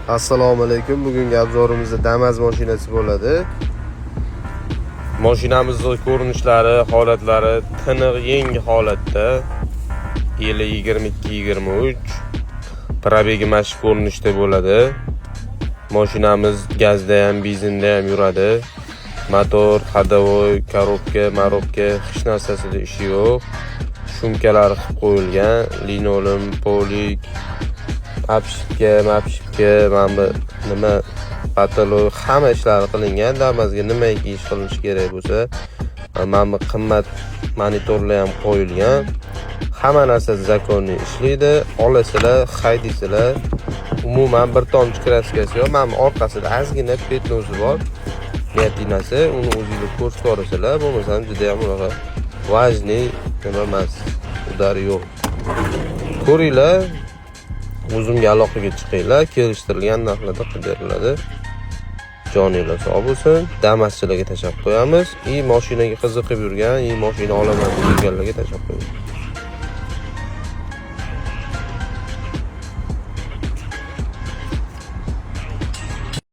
Assalomu alaykum. Bugungi obzorimizda Damas mashinasi bo'ladi. Mashinamizning ko'rinishlari, holatlari tiniq, yangi holatda. Yili 22-23. Probegi mashq ko'rinishda bo'ladi. Mashinamiz gazda ham, benzinda ham yuradi. Motor, ходовой, korobka, hech narsasida ishi yo'q. Shumkalar qilib qo'yilgan, linoleum, polik, apshipka, mana nima patolog, hamma ishlari qilingan. Damasga nimaiki ish qilinishi kerak bo'lsa, mana qimmat monitorlar ham qo'yilgan. Hamma narsa zakonni ishlaydi. Olasizlar, haydaysilar. Umuman bir tomchi kraskasi yo'q. Mana orqasida ozgina petnosi bor. Netinasi, uni o'zingiz ko'rib ko'rasizlar. Bo'lmasam juda ham unaqa важный nima emas, udari yo'q. Ko'ringlar, o'zimga aloqaga chiqinglar, kelishtirilgan narxlarda qidiriladi. Joninglar sog' bo'lsin. Damaschilarga tashab qo'yamiz. Mashinaga qiziqib yurgan, mashina olaman deganlarga tashab qo'yamiz.